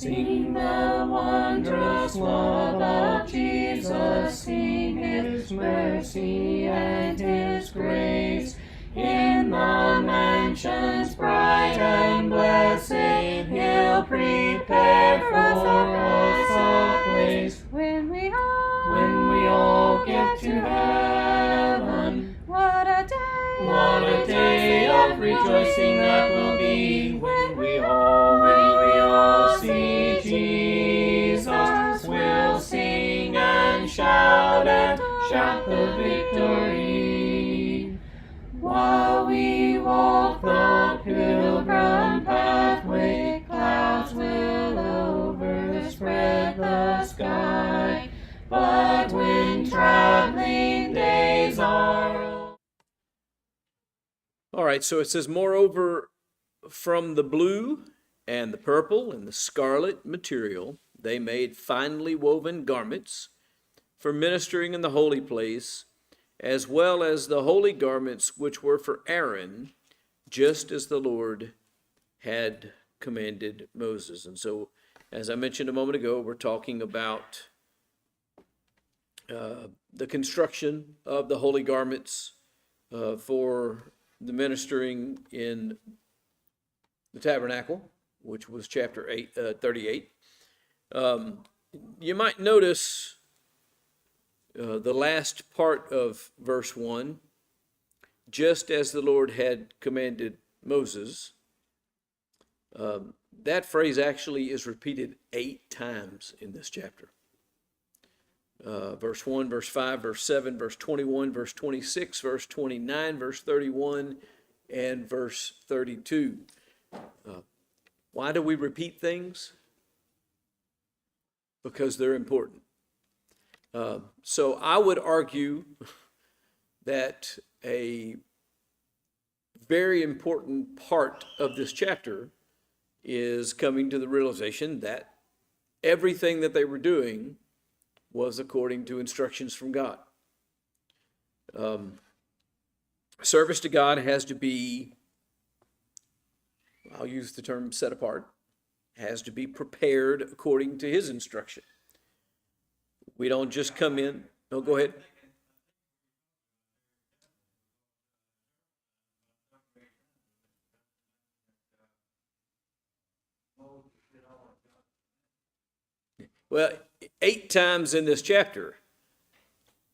Sing the wondrous love of Jesus, sing His mercy and His grace. In the mansions bright and blessed, He'll prepare for us a place. When we all get to heaven, what a day of rejoicing that will be. When we all see Jesus, we'll sing and shout the victory. While we walk the pilgrim pathway, clouds will overspread the sky. But when traveling days are... All right, so it says, moreover, from the blue and the purple and the scarlet material, they made finely woven garments for ministering in the holy place, as well as the holy garments which were for Aaron, just as the Lord had commanded Moses. And so, as I mentioned a moment ago, we're talking about the construction of the holy garments for the ministering in the tabernacle, which was chapter 38. You might notice the last part of verse 1, just as the Lord had commanded Moses. That phrase actually is repeated 8 times in this chapter. Verse 1, verse 5, verse 7, verse 21, verse 26, verse 29, verse 31, and verse 32. Why do we repeat things? Because they're important. So I would argue that a very important part of this chapter is coming to the realization that everything that they were doing was according to instructions from God. Service to God has to be, I'll use the term set apart, has to be prepared according to His instruction. We don't just come in. No, go ahead. Well, 8 times in this chapter,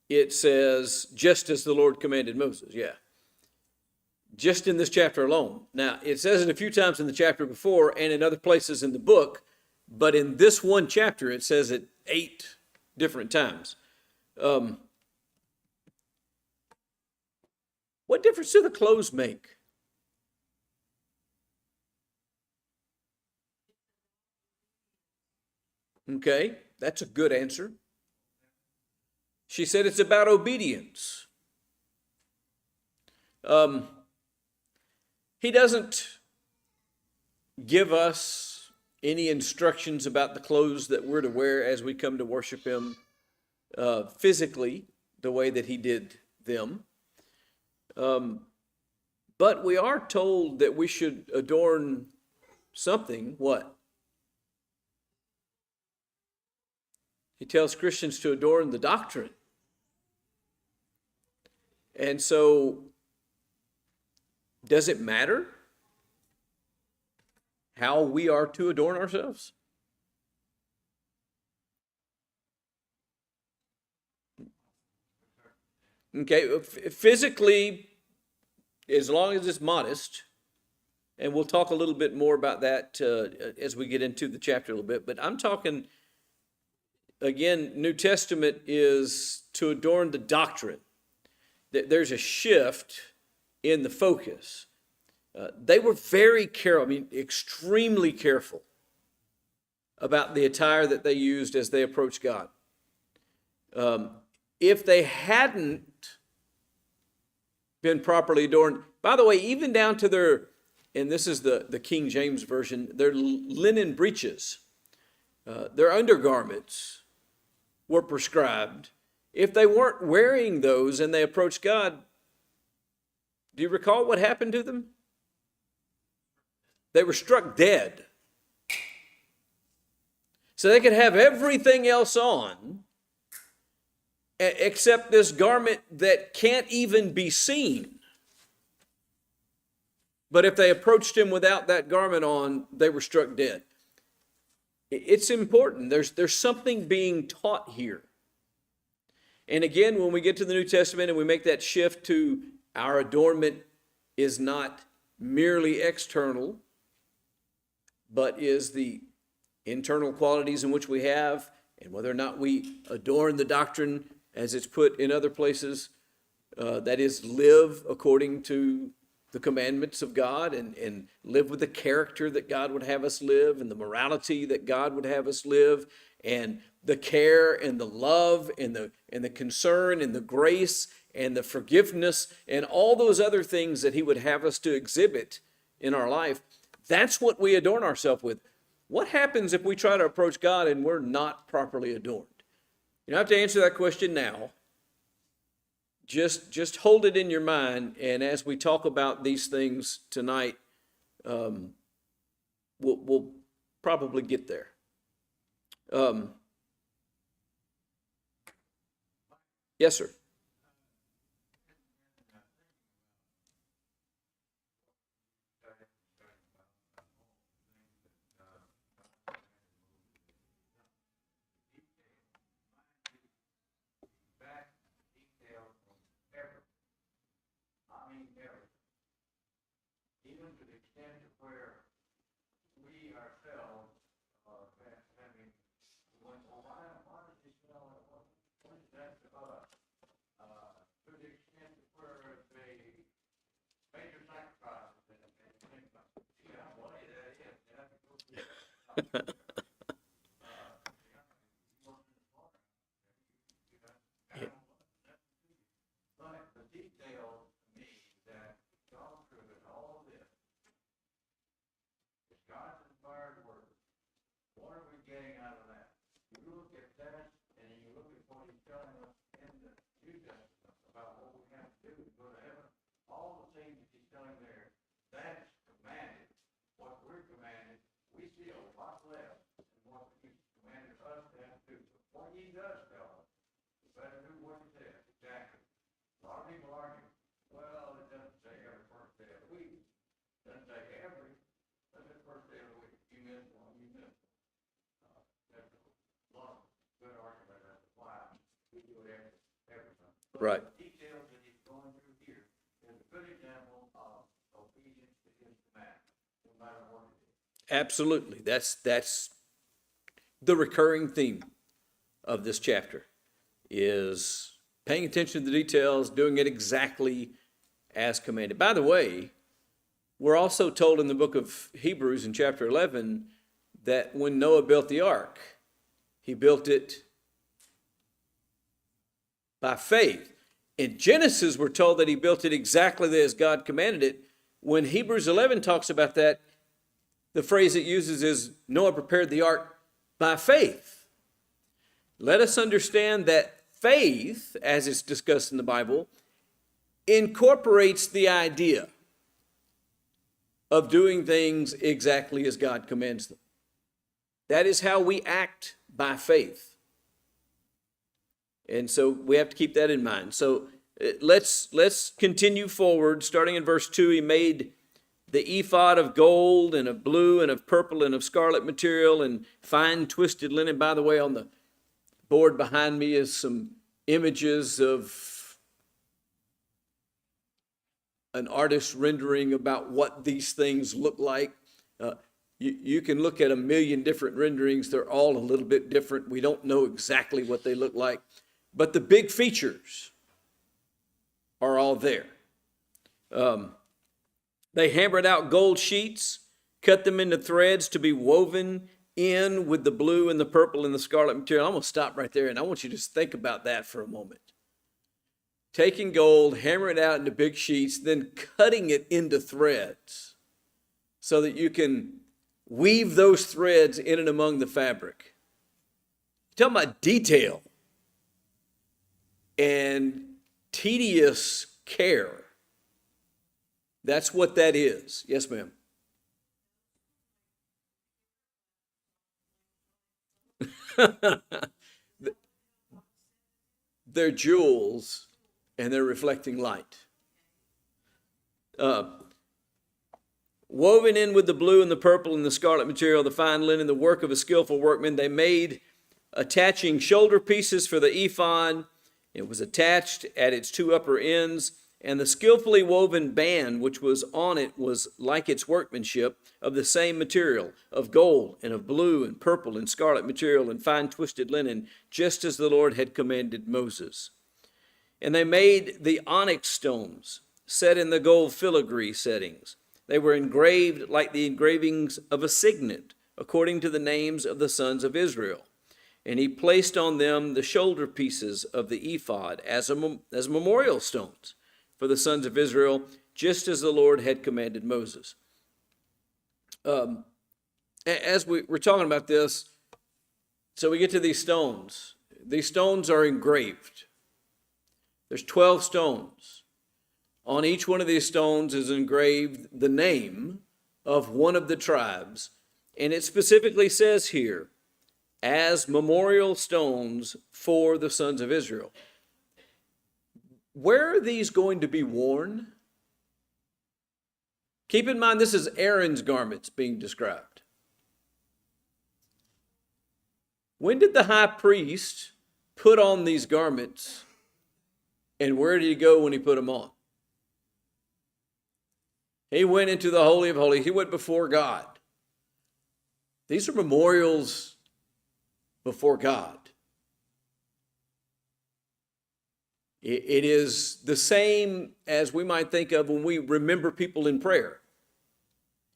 it says, just as the Lord commanded Moses. Yeah. Just in this chapter alone. Now, it says it a few times in the chapter before and in other places in the book, but in this one chapter, it says it 8 different times. What difference do the clothes make? Okay, that's a good answer. She said it's about obedience. He doesn't give us any instructions about the clothes that we're to wear as we come to worship Him physically, the way that He did them. But we are told that we should adorn something. What? He tells Christians to adorn the doctrine. And so, does it matter how we are to adorn ourselves? Okay, physically, as long as it's modest, and we'll talk a little bit more about that as we get into the chapter a little bit, but I'm talking, again, New Testament is to adorn the doctrine. There's a shift in the focus. They were very careful, extremely careful about the attire that they used as they approached God. If they hadn't been properly adorned, by the way, even down to their, and this is the King James Version, their linen breeches, their undergarments were prescribed. If they weren't wearing those and they approached God, do you recall what happened to them? They were struck dead. So they could have everything else on except this garment that can't even be seen. But if they approached him without that garment on, they were struck dead. It's important. There's something being taught here. And again, when we get to the New Testament and we make that shift to our adornment is not merely external, but is the internal qualities in which we have, and whether or not we adorn the doctrine as it's put in other places, that is, live according to the commandments of God and live with the character that God would have us live and the morality that God would have us live and the care and the love and the concern and the grace and the forgiveness and all those other things that he would have us to exhibit in our life. That's what we adorn ourselves with. What happens if we try to approach God and we're not properly adorned? You don't have to answer that question now. Just hold it in your mind, and as we talk about these things tonight, we'll probably get there. Yes, sir. Even to the extent of where we ourselves are having, well, why does this smell like what is that to us? To the extent of where they major sacrifices and things like, gee, how bloody that is. You have to go through but the detail to me that gone through in all this is God's inspired word. What are we getting out of that? You look at that and you look at what he's telling us in the New Testament about what we have to do to go to heaven. All the things that he's telling there, that's commanded. What we're commanded, we see a lot less than what he's commanded us to have to do. But what he does tell us, we better do what he says. Exactly. A lot of people argue, well, it doesn't say every first day of the week. It doesn't say every, but the first day of the week. You miss one, you miss one. That's a lot of good argument as to why we do it every time. Right. The details that he's going through here is a good example of obedience to his command, no matter what it is. Absolutely. That's the recurring theme of this chapter is paying attention to the details, doing it exactly as commanded. By the way, we're also told in the book of Hebrews in chapter 11 that when Noah built the ark, he built it by faith. In Genesis, we're told that he built it exactly as God commanded it. When Hebrews 11 talks about that, the phrase it uses is Noah prepared the ark by faith. Let us understand that faith, as it's discussed in the Bible, incorporates the idea of doing things exactly as God commands them. That is how we act by faith. And so we have to keep that in mind. So let's continue forward. Starting in verse 2, he made the ephod of gold and of blue and of purple and of scarlet material and fine twisted linen. By the way, on the board behind me is some images of an artist rendering about what these things look like. You can look at a million different renderings. They're all a little bit different. We don't know exactly what they look like. But the big features are all there. They hammered out gold sheets, cut them into threads to be woven in with the blue and the purple and the scarlet material. I'm going to stop right there, and I want you to just think about that for a moment. Taking gold, hammering it out into big sheets, then cutting it into threads so that you can weave those threads in and among the fabric. You're talking about detail and tedious care. That's what that is. Yes, ma'am. They're jewels and they're reflecting light. Woven in with the blue and the purple and the scarlet material, the fine linen, the work of a skillful workman, they made attaching shoulder pieces for the ephod. It was attached at its two upper ends, and the skillfully woven band which was on it was like its workmanship, of the same material, of gold and of blue and purple and scarlet material and fine twisted linen, just as the Lord had commanded Moses. And they made the onyx stones, set in the gold filigree settings. They were engraved like the engravings of a signet, according to the names of the sons of Israel. And he placed on them the shoulder pieces of the ephod as memorial stones for the sons of Israel, just as the Lord had commanded Moses. As we're talking about this, so we get to these stones. These stones are engraved. There's 12 stones. On each one of these stones is engraved the name of one of the tribes. And it specifically says here, as memorial stones for the sons of Israel. Where are these going to be worn? Keep in mind, this is Aaron's garments being described. When did the high priest put on these garments, and where did he go when he put them on? He went into the Holy of Holies. He went before God. These are memorials before God. It is the same as we might think of when we remember people in prayer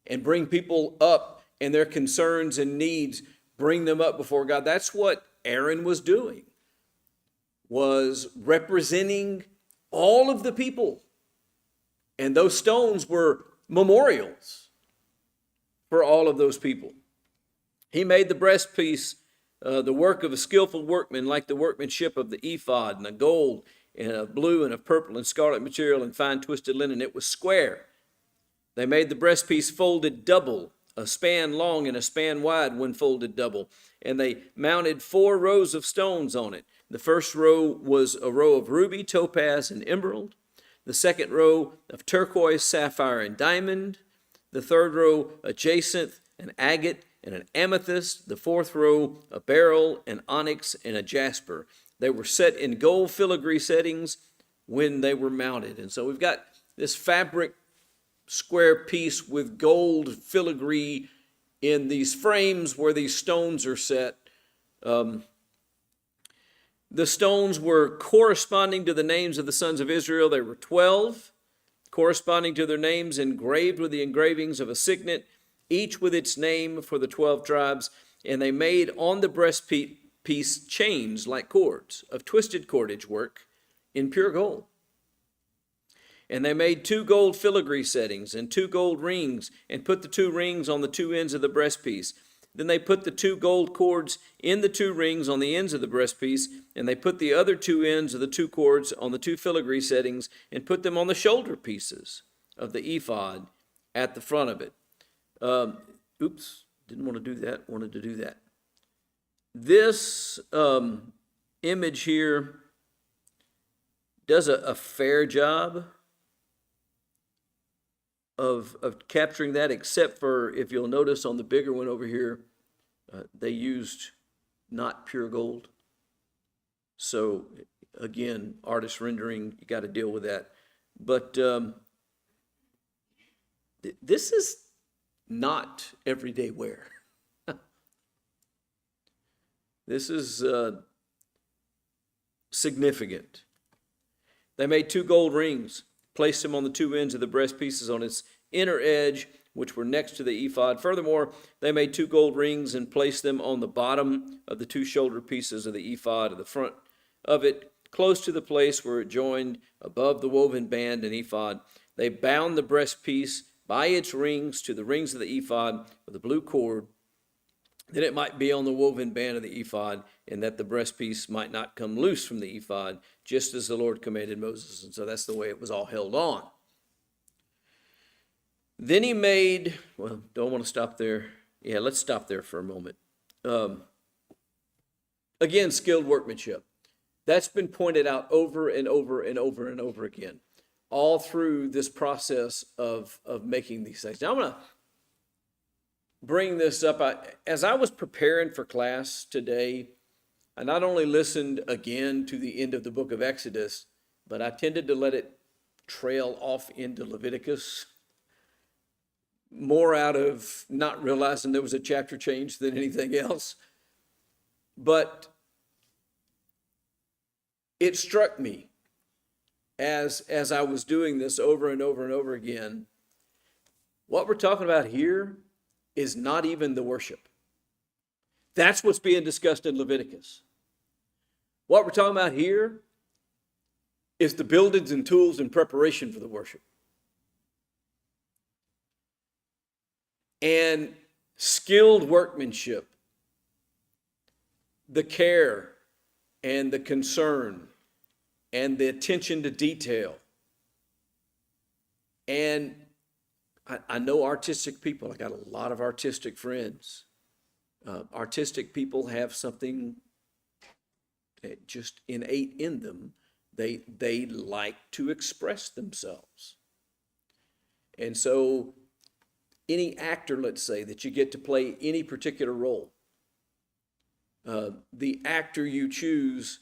and bring people up and their concerns and needs, bring them up before God. That's what Aaron was doing, was representing all of the people. And those stones were memorials for all of those people. He made the breastpiece the work of a skillful workman, like the workmanship of the ephod, and a gold and a blue and a purple and scarlet material and fine twisted linen. It was square. They made the breastpiece folded double, a span long and a span wide when folded double. And they mounted 4 rows of stones on it. The first row was a row of ruby, topaz, and emerald. The second row of turquoise, sapphire, and diamond. The third row a jacinth, an agate, and an amethyst. The fourth row a beryl, an onyx, and a jasper. They were set in gold filigree settings when they were mounted. And so we've got this fabric square piece with gold filigree in these frames where these stones are set. The stones were corresponding to the names of the sons of Israel. They were 12, corresponding to their names, engraved with the engravings of a signet, each with its name for the 12 tribes. And they made on the breastpiece chains like cords of twisted cordage work in pure gold. And they made 2 gold filigree settings and 2 gold rings, and put the 2 rings on the 2 ends of the breastpiece. Then they put the 2 gold cords in the 2 rings on the ends of the breastpiece, and they put the other 2 ends of the 2 cords on the 2 filigree settings, and put them on the shoulder pieces of the ephod at the front of it. Didn't want to do that, wanted to do that. This image here does a fair job of capturing that, except for, if you'll notice on the bigger one over here, they used not pure gold. So again, artist rendering, you got to deal with that. But this is not everyday wear. This is significant. They made 2 gold rings, placed them on the 2 ends of the breast pieces on its inner edge, which were next to the ephod. Furthermore, they made 2 gold rings and placed them on the bottom of the 2 shoulder pieces of the ephod at the front of it, close to the place where it joined above the woven band and ephod. They bound the breastpiece by its rings to the rings of the ephod with a blue cord, that it might be on the woven band of the ephod, and that the breastpiece might not come loose from the ephod, just as the Lord commanded Moses. And so that's the way it was all held on. Then he made, well, don't want to stop there. Yeah, let's stop there for a moment. Again, skilled workmanship. That's been pointed out over and over and over and over again, all through this process of making these things. Now, I'm going to bring this up. As I was preparing for class today, I not only listened again to the end of the book of Exodus, but I tended to let it trail off into Leviticus, more out of not realizing there was a chapter change than anything else. But it struck me as I was doing this over and over and over again, what we're talking about here is not even the worship. That's what's being discussed in Leviticus. What we're talking about here is the buildings and tools in preparation for the worship. And skilled workmanship, the care and the concern and the attention to detail. And I know artistic people. I got a lot of artistic friends. Artistic people have something just innate in them. They like to express themselves. And so any actor, let's say, that you get to play any particular role, the actor you choose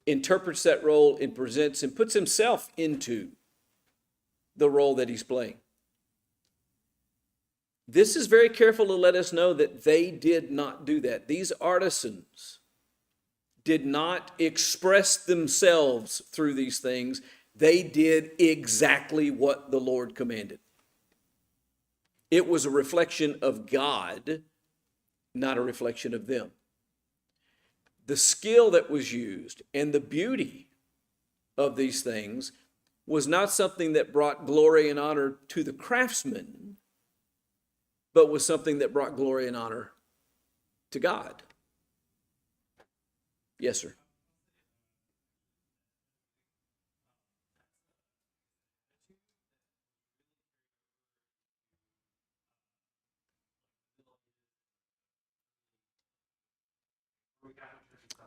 interprets that role and presents and puts himself into the role that he's playing. This is very careful to let us know that they did not do that. These artisans did not express themselves through these things. They did exactly what the Lord commanded. It was a reflection of God, not a reflection of them. The skill that was used and the beauty of these things was not something that brought glory and honor to the craftsman, but was something that brought glory and honor to God. Yes, sir.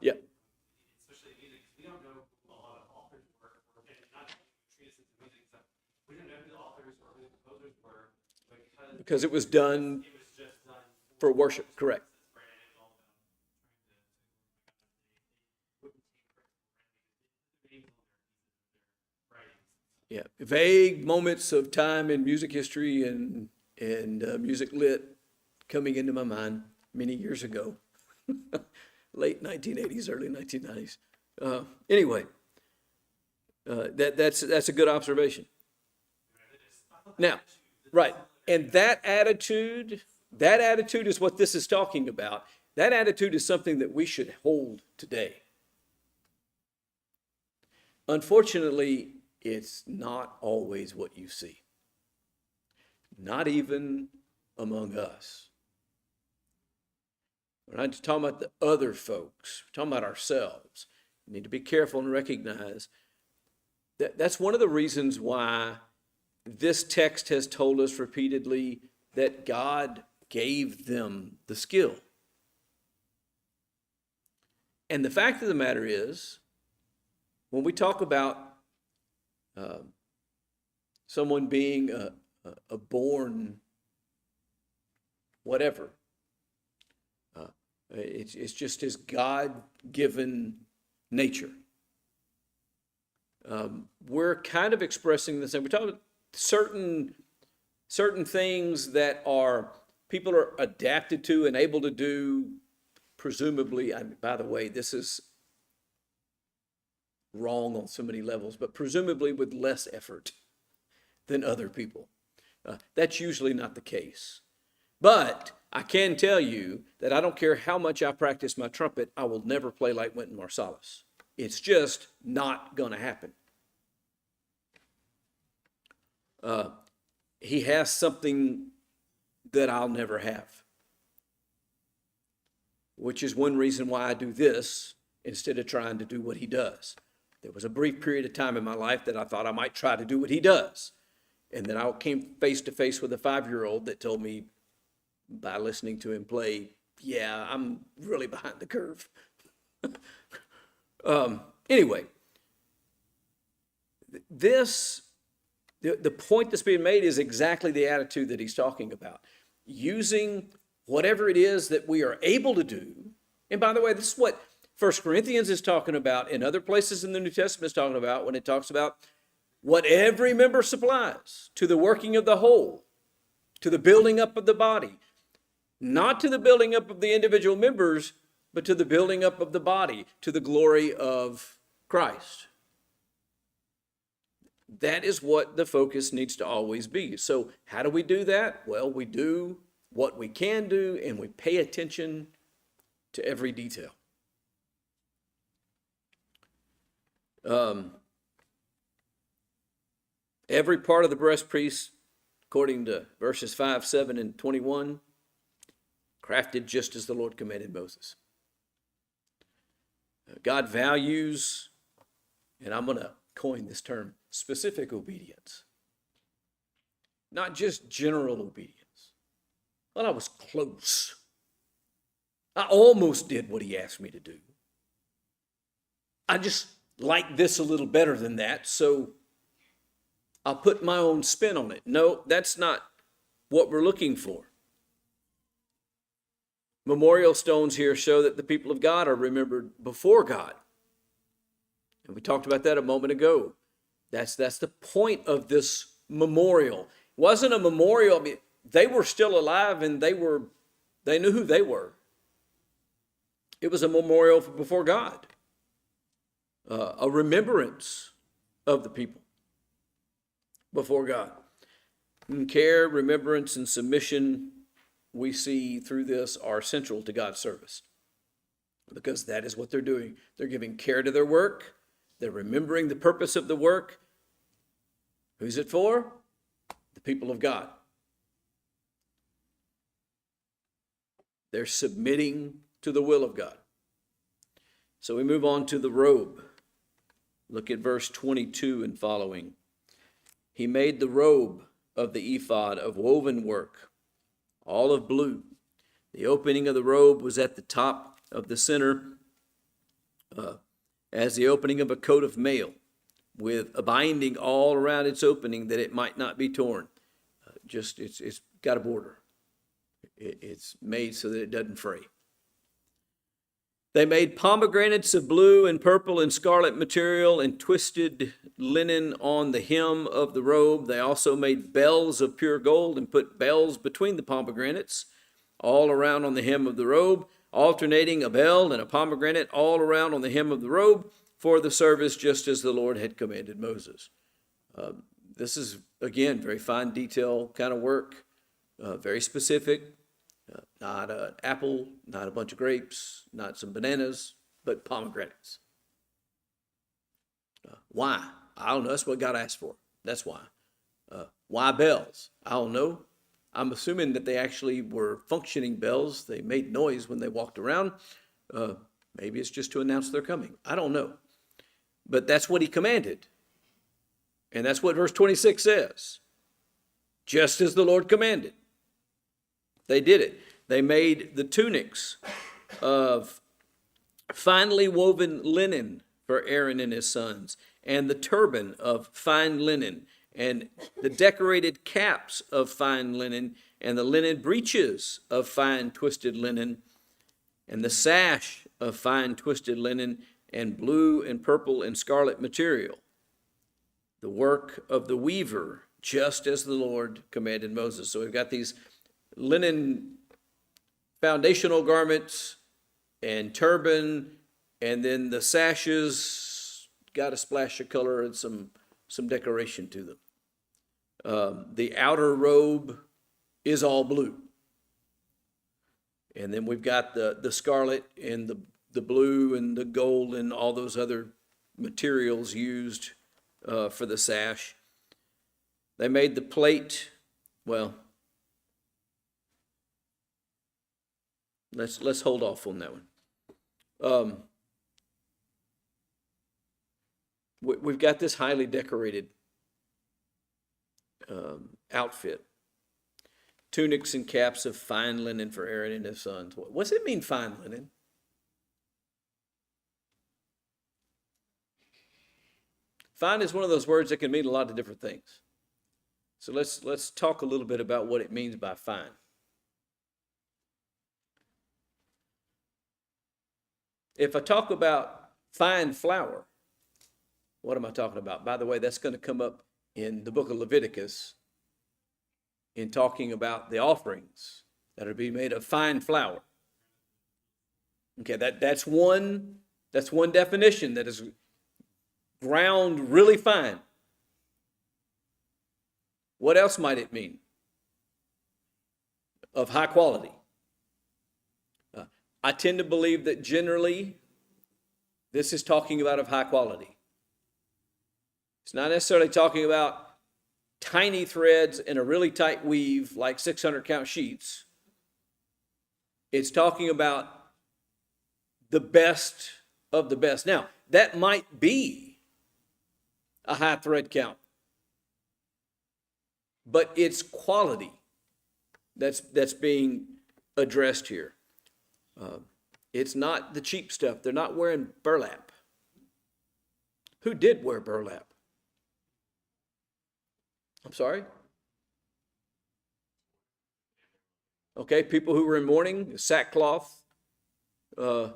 Yeah. Especially music, because we don't know who a lot of authors were, or not treatises of music stuff. We don't know who the authors or who the composers were Because it was done it was just done for worship, correct. right? And it was all about trying to writings. Yeah, vague moments of time in music history and music lit coming into my mind many years ago, late 1980s, early 1990s. Anyway, that's a good observation. Now, right, and that attitude is what this is talking about. That attitude is something that we should hold today. Unfortunately, it's not always what you see. Not even among us. We're not just talking about the other folks. We're talking about ourselves. We need to be careful and recognize that that's one of the reasons why this text has told us repeatedly that God gave them the skill. And the fact of the matter is, when we talk about someone being a born whatever, it's just his God-given nature. We're kind of expressing the same. We're talking about certain things that people are adapted to and able to do, presumably. By the way, this is wrong on so many levels, but presumably with less effort than other people. That's usually not the case. But I can tell you that I don't care how much I practice my trumpet, I will never play like Wynton Marsalis. It's just not going to happen. He has something that I'll never have, which is one reason why I do this instead of trying to do what he does. There was a brief period of time in my life that I thought I might try to do what he does. And then I came face to face with a 5-year-old that told me, by listening to him play, yeah, I'm really behind the curve. Anyway, the point that's being made is exactly the attitude that he's talking about. Using whatever it is that we are able to do. And by the way, this is what 1 Corinthians is talking about, and other places in the New Testament is talking about when it talks about what every member supplies to the working of the whole, to the building up of the body. Not to the building up of the individual members, but to the building up of the body, to the glory of Christ. That is what the focus needs to always be. So how do we do that? Well, we do what we can do, and we pay attention to every detail. Every part of the breastpiece, according to verses 5, 7, and 21, crafted just as the Lord commanded Moses. God values, and I'm going to coin this term, specific obedience. Not just general obedience. Well, I was close. I almost did what he asked me to do. I just like this a little better than that, so I'll put my own spin on it. No, that's not what we're looking for. Memorial stones here show that the people of God are remembered before God. And we talked about that a moment ago. That's the point of this memorial. It wasn't a memorial. I mean, they were still alive and they knew who they were. It was a memorial before God. A remembrance of the people before God. And care, remembrance, and submission we see through this are central to God's service, because that is what they're doing. They're giving care to their work. They're remembering the purpose of the work. Who's it for? The people of God. They're submitting to the will of God. So we move on to the robe. Look at verse 22 and following. He made the robe of the ephod of woven work, all of blue. The opening of the robe was at the top of the center, as the opening of a coat of mail, with a binding all around its opening that it might not be torn. It's got a border. It's made so that it doesn't fray. They made pomegranates of blue and purple and scarlet material and twisted linen on the hem of the robe. They also made bells of pure gold and put bells between the pomegranates all around on the hem of the robe, alternating a bell and a pomegranate all around on the hem of the robe for the service, just as the Lord had commanded Moses. This is, again, very fine detail kind of work, very specific. Not an apple, not a bunch of grapes, not some bananas, but pomegranates. Why? I don't know. That's what God asked for. That's why. Why bells? I don't know. I'm assuming that they actually were functioning bells. They made noise when they walked around. Maybe it's just to announce they're coming. I don't know. But that's what he commanded. And that's what verse 26 says. Just as the Lord commanded. They did it. They made the tunics of finely woven linen for Aaron and his sons, and the turban of fine linen, and the decorated caps of fine linen, and the linen breeches of fine twisted linen, and the sash of fine twisted linen, and blue and purple and scarlet material. The work of the weaver, just as the Lord commanded Moses. So we've got these linen foundational garments and turban, and then the sashes got a splash of color and some decoration to them. The outer robe is all blue. And then we've got the scarlet and the blue and the gold and all those other materials used for the sash. They made the plate, well, let's hold off on that one. We've got this highly decorated outfit. Tunics and caps of fine linen for Aaron and his sons. What does it mean, fine linen? Fine linen means fine linen. It's not just a little bit of linen. It's fine linen. It's fine linen. What's it mean, fine linen? Fine is one of those words that can mean a lot of different things. So let's talk a little bit about what it means by fine. If I talk about fine flour, what am I talking about? By the way, that's going to come up in the book of Leviticus in talking about the offerings that are being made of fine flour. Okay, that's one definition, that is ground really fine. What else might it mean? Of high quality. I tend to believe that generally this is talking about of high quality. It's not necessarily talking about tiny threads in a really tight weave like 600 count sheets. It's talking about the best of the best. Now, that might be a high thread count, but it's quality that's being addressed here. It's not the cheap stuff. They're not wearing burlap. Who did wear burlap? I'm sorry? Okay, people who were in mourning, sackcloth. And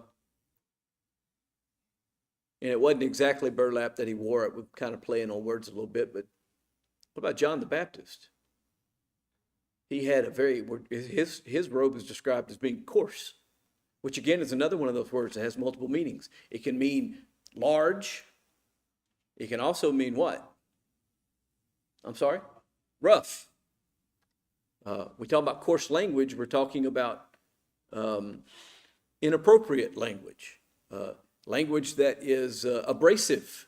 it wasn't exactly burlap that he wore. It was kind of playing on words a little bit. But what about John the Baptist? He had his robe is described as being coarse, which again is another one of those words that has multiple meanings. It can mean large. It can also mean what? I'm sorry? Rough. We talk about coarse language. We're talking about inappropriate language. Language that is abrasive.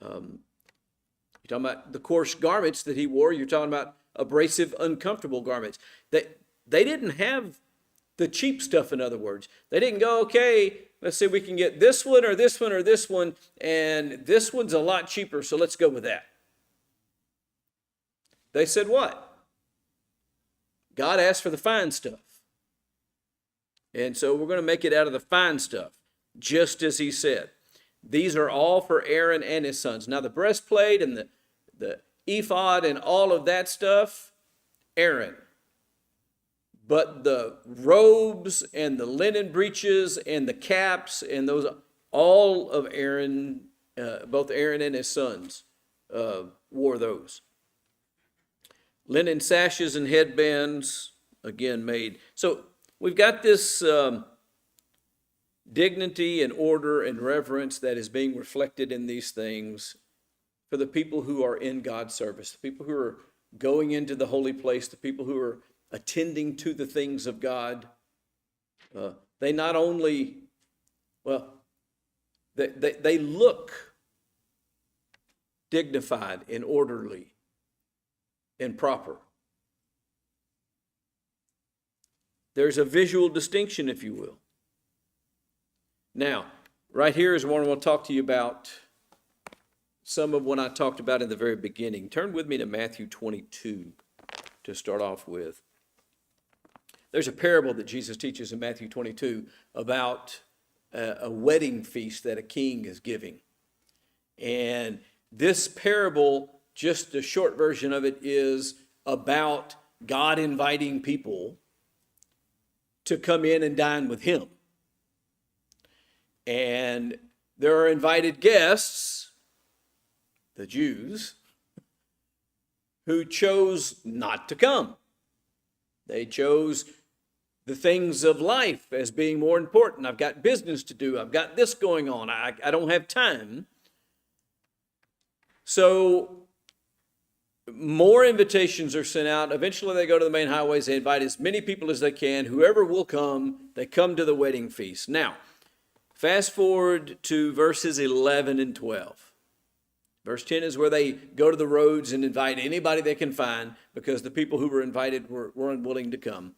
You're talking about the coarse garments that he wore. You're talking about abrasive, uncomfortable garments. They didn't have the cheap stuff, in other words. They didn't go, okay, let's see, we can get this one or this one or this one, and this one's a lot cheaper, so let's go with that. They said what? God asked for the fine stuff. And so we're going to make it out of the fine stuff, just as he said. These are all for Aaron and his sons. Now the breastplate and the ephod and all of that stuff, Aaron. But the robes and the linen breeches and the caps and those, all of Aaron, both Aaron and his sons wore those. Linen sashes and headbands, again made. So we've got this dignity and order and reverence that is being reflected in these things for the people who are in God's service, the people who are going into the holy place, the people who are attending to the things of God. They not only, well, they look dignified and orderly and proper. There's a visual distinction, if you will. Now, right here is one I want to talk to you about some of what I talked about in the very beginning. Turn with me to Matthew 22 to start off with. There's a parable that Jesus teaches in Matthew 22 about a wedding feast that a king is giving. And this parable, just a short version of it, is about God inviting people to come in and dine with him. And there are invited guests, the Jews, who chose not to come. They chose the things of life as being more important. I've got business to do. I've got this going on. I don't have time. So more invitations are sent out. Eventually they go to the main highways. They invite as many people as they can. Whoever will come, they come to the wedding feast. Now, fast forward to verses 11 and 12. Verse 10 is where they go to the roads and invite anybody they can find because the people who were invited were unwilling to come.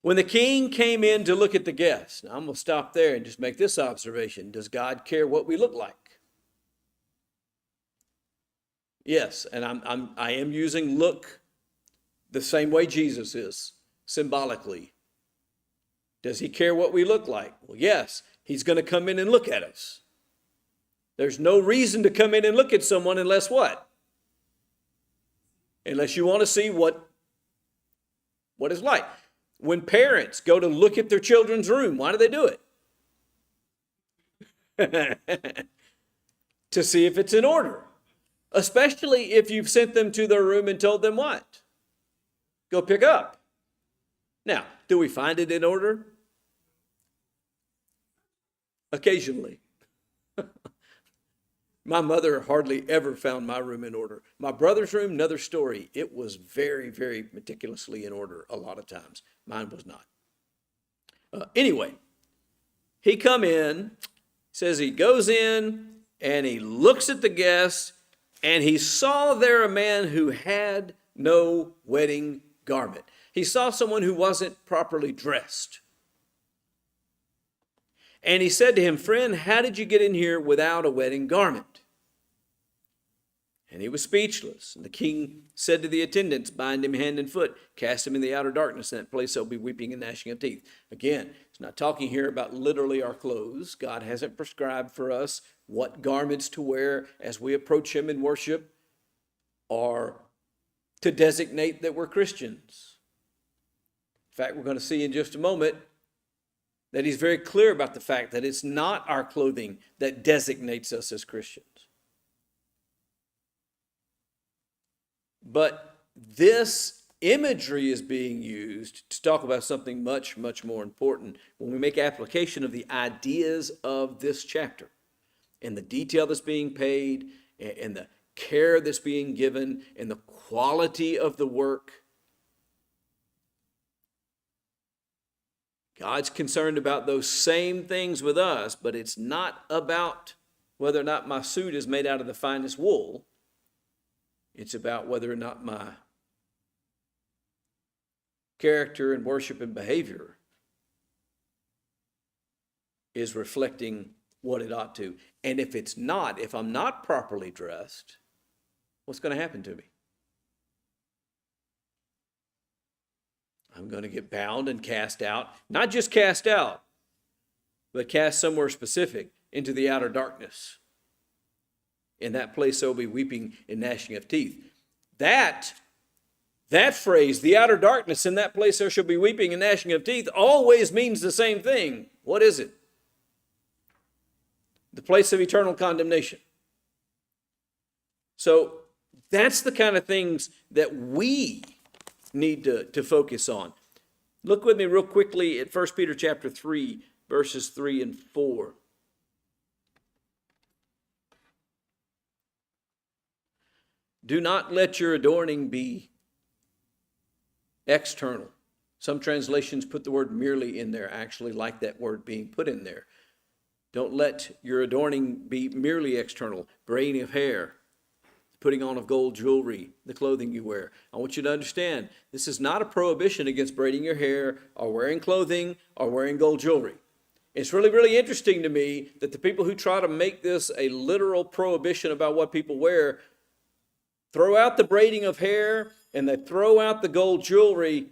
When the king came in to look at the guests, now I'm going to stop there and just make this observation. Does God care what we look like? Yes, and I am using look the same way Jesus is, symbolically. Does he care what we look like? Well, yes, he's going to come in and look at us. There's no reason to come in and look at someone unless what? Unless you want to see what it's like. When parents go to look at their children's room, why do they do it? To see if it's in order. Especially if you've sent them to their room and told them what? Go pick up. Now, do we find it in order? Occasionally. My mother hardly ever found my room in order. My brother's room, another story. It was very, very meticulously in order a lot of times. Mine was not. Anyway, he come in, says he goes in, and he looks at the guests, and he saw there a man who had no wedding garment. He saw someone who wasn't properly dressed. And he said to him, "Friend, how did you get in here without a wedding garment?" And he was speechless. And the king said to the attendants, "Bind him hand and foot, cast him in the outer darkness. In that place there'll be weeping and gnashing of teeth." Again, it's not talking here about literally our clothes. God hasn't prescribed for us what garments to wear as we approach him in worship, or to designate that we're Christians. In fact, we're going to see in just a moment that he's very clear about the fact that it's not our clothing that designates us as Christians. But this imagery is being used to talk about something much, much more important when we make application of the ideas of this chapter and the detail that's being paid and the care that's being given and the quality of the work. God's concerned about those same things with us, but it's not about whether or not my suit is made out of the finest wool. It's about whether or not my character and worship and behavior is reflecting what it ought to. And if it's not, if I'm not properly dressed, what's going to happen to me? I'm going to get bound and cast out, not just cast out, but cast somewhere specific into the outer darkness. In that place there will be weeping and gnashing of teeth. That phrase, the outer darkness, in that place there shall be weeping and gnashing of teeth, always means the same thing. What is it? The place of eternal condemnation. So that's the kind of things that we need to focus on. Look with me real quickly at 1 Peter chapter 3, verses 3 and 4. Do not let your adorning be external. Some translations put the word merely in there. I actually like that word being put in there. Don't let your adorning be merely external. Braiding of hair, putting on of gold jewelry, the clothing you wear. I want you to understand, this is not a prohibition against braiding your hair or wearing clothing or wearing gold jewelry. It's really, really interesting to me that the people who try to make this a literal prohibition about what people wear throw out the braiding of hair and they throw out the gold jewelry,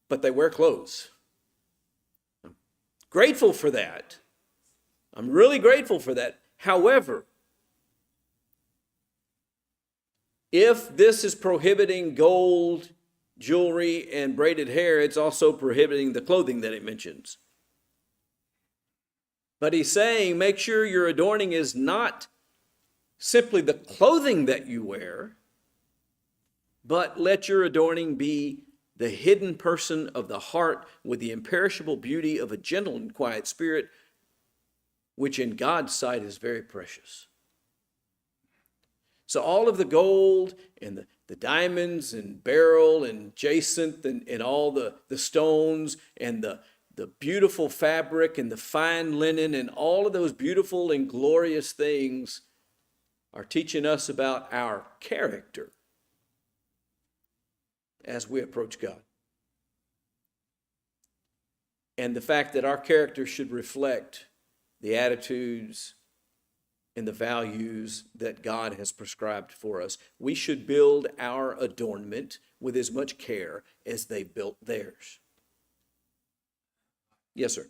but they wear clothes. I'm grateful for that. I'm really grateful for that. However, if this is prohibiting gold jewelry and braided hair, it's also prohibiting the clothing that it mentions. But he's saying, make sure your adorning is not simply the clothing that you wear, but let your adorning be the hidden person of the heart with the imperishable beauty of a gentle and quiet spirit, which in God's sight is very precious. So all of the gold and the diamonds and beryl and jacinth and all the stones and the beautiful fabric and the fine linen and all of those beautiful and glorious things are teaching us about our character as we approach God. And the fact that our character should reflect the attitudes and the values that God has prescribed for us. We should build our adornment with as much care as they built theirs. Yes, sir.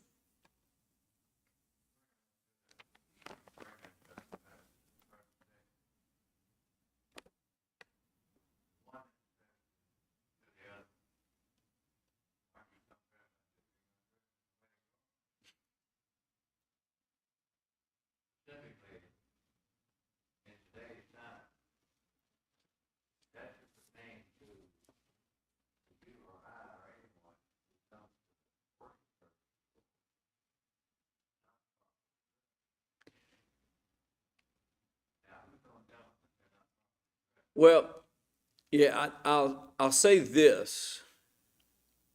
Well, yeah, I'll say this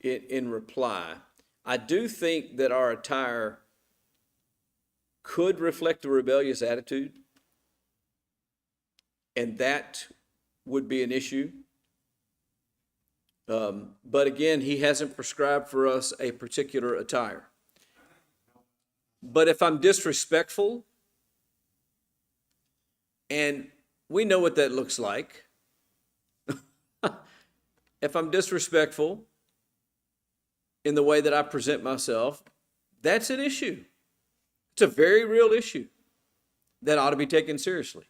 in reply. I do think that our attire could reflect a rebellious attitude, and that would be an issue. But again, he hasn't prescribed for us a particular attire. But if I'm disrespectful, and we know what that looks like, if I'm disrespectful in the way that I present myself, that's an issue. It's a very real issue that ought to be taken seriously.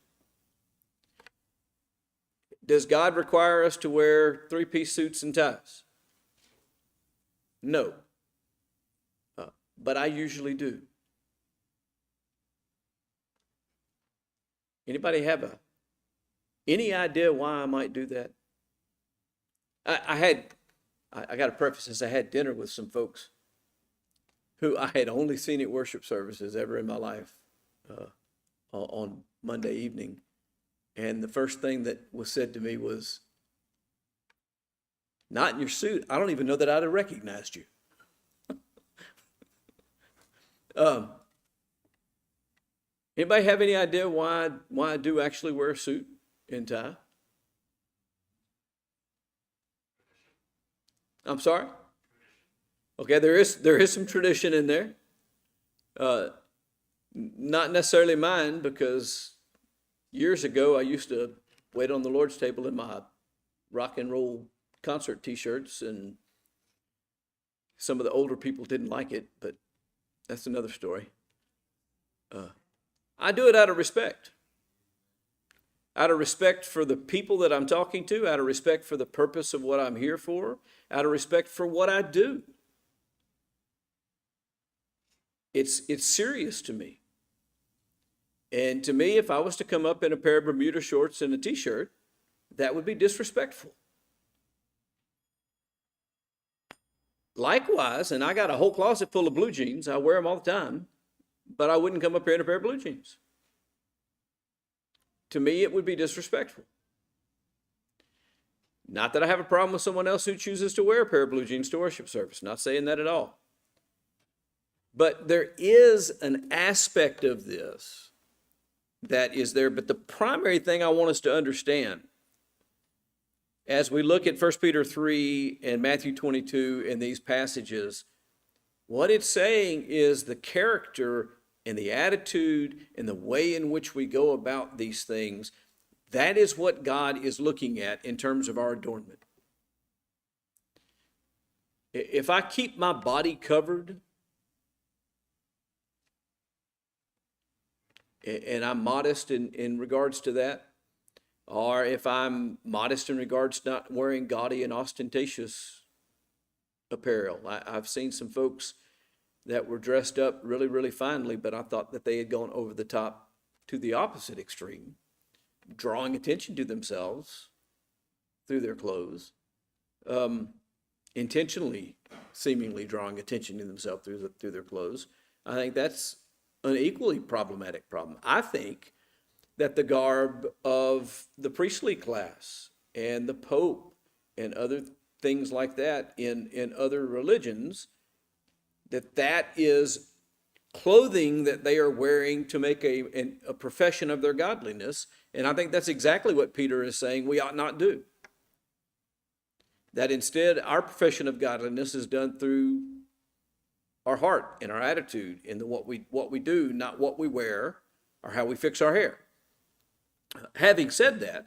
Does God require us to wear three-piece suits and ties? No. But I usually do. Anybody have any idea why I might do that? I got to preface this, I had dinner with some folks who I had only seen at worship services ever in my life on Monday evening. And the first thing that was said to me was, "Not in your suit. I don't even know that I'd have recognized you." Anybody have any idea why I do actually wear a suit and tie? I'm sorry? Okay, there is some tradition in there. Not necessarily mine, because years ago I used to wait on the Lord's table in my rock and roll concert t-shirts, and some of the older people didn't like it, but that's another story. I do it out of respect. Out of respect for the people that I'm talking to, out of respect for the purpose of what I'm here for, out of respect for what I do. It's serious to me. And to me, if I was to come up in a pair of Bermuda shorts and a t-shirt, that would be disrespectful. Likewise, and I got a whole closet full of blue jeans, I wear them all the time, but I wouldn't come up here in a pair of blue jeans. To me, it would be disrespectful. Not that I have a problem with someone else who chooses to wear a pair of blue jeans to worship service. Not saying that at all. But there is an aspect of this that is there. But the primary thing I want us to understand as we look at 1 Peter 3 and Matthew 22 in these passages, what it's saying is the character and the attitude and the way in which we go about these things, that is what God is looking at in terms of our adornment. If I keep my body covered and I'm modest in regards to that, or if I'm modest in regards to not wearing gaudy and ostentatious apparel. I've seen some folks that were dressed up really, really finely, but I thought that they had gone over the top to the opposite extreme, drawing attention to themselves through their clothes, intentionally, seemingly drawing attention to themselves through their clothes. I think that's an equally problematic problem. I think that the garb of the priestly class and the Pope and other things like that in other religions, that is clothing that they are wearing to make a profession of their godliness. And I think that's exactly what Peter is saying we ought not do. That instead, our profession of godliness is done through our heart and our attitude in what we do, not what we wear or how we fix our hair. Having said that,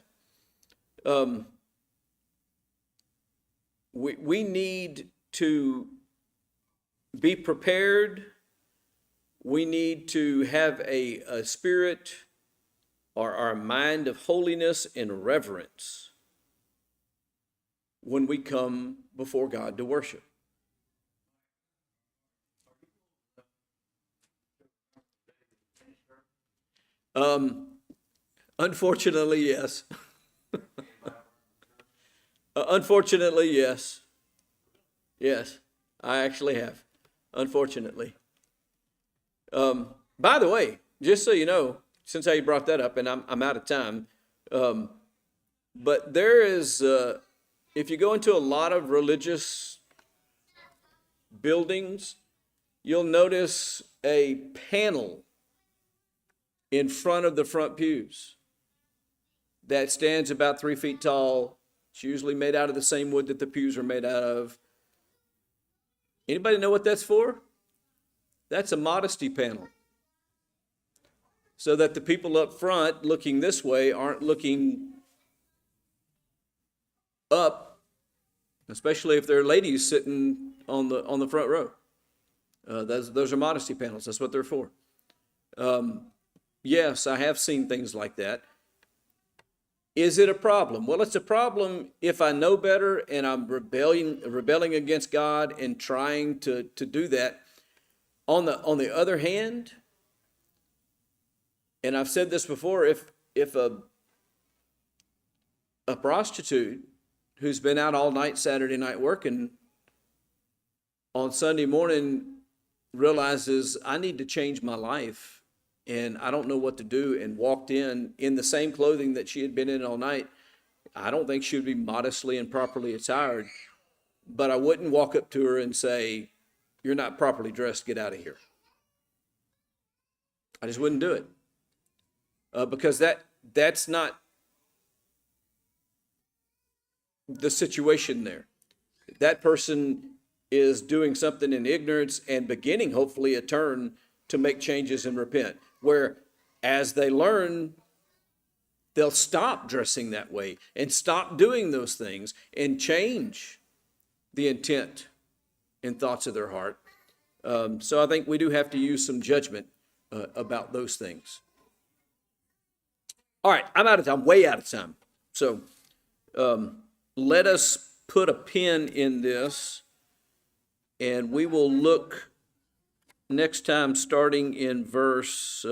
we need to be prepared. We need to have a spirit or a mind of holiness and reverence when we come before God to worship. Unfortunately, yes. Unfortunately, yes. Yes, I actually have. Unfortunately. By the way, just so you know, since how you brought that up, and I'm out of time, But there is, if you go into a lot of religious buildings, you'll notice a panel in front of the front pews that stands about 3 feet tall. It's usually made out of the same wood that the pews are made out of. Anybody know what that's for? That's a modesty panel. So that the people up front looking this way aren't looking up, especially if there are ladies sitting on the front row. Those are modesty panels. That's what they're for. Yes, I have seen things like that. Is it a problem? Well, it's a problem if I know better and I'm rebelling against God and trying to do that. On the other hand, and I've said this before, if a prostitute who's been out all night Saturday night working on Sunday morning realizes I need to change my life and I don't know what to do, and walked in the same clothing that she had been in all night, I don't think she would be modestly and properly attired. But I wouldn't walk up to her and say, "You're not properly dressed, get out of here." I just wouldn't do it. Because that's not the situation there. That person is doing something in ignorance and beginning, hopefully, a turn to make changes and repent. Where as they learn, they'll stop dressing that way and stop doing those things and change the intent and thoughts of their heart. So I think we do have to use some judgment about those things. All right, I'm out of time, way out of time. So let us put a pin in this, and we will look next time starting in verse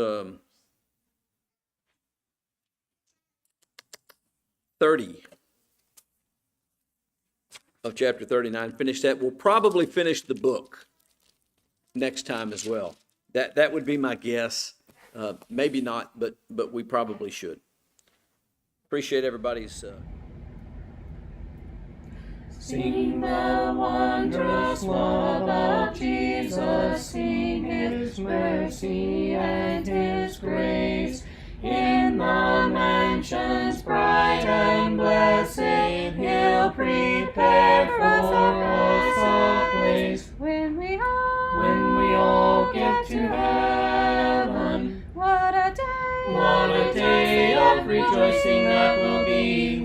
30 of chapter 39. Finish that. We'll probably finish the book next time as well. That would be my guess. Maybe not, but we probably should. Appreciate everybody's. Sing the wondrous love of Jesus, sing His mercy and His grace. In the mansions bright and blessed, He'll prepare for us a place. When we all get to heaven, what a day of rejoicing that will be.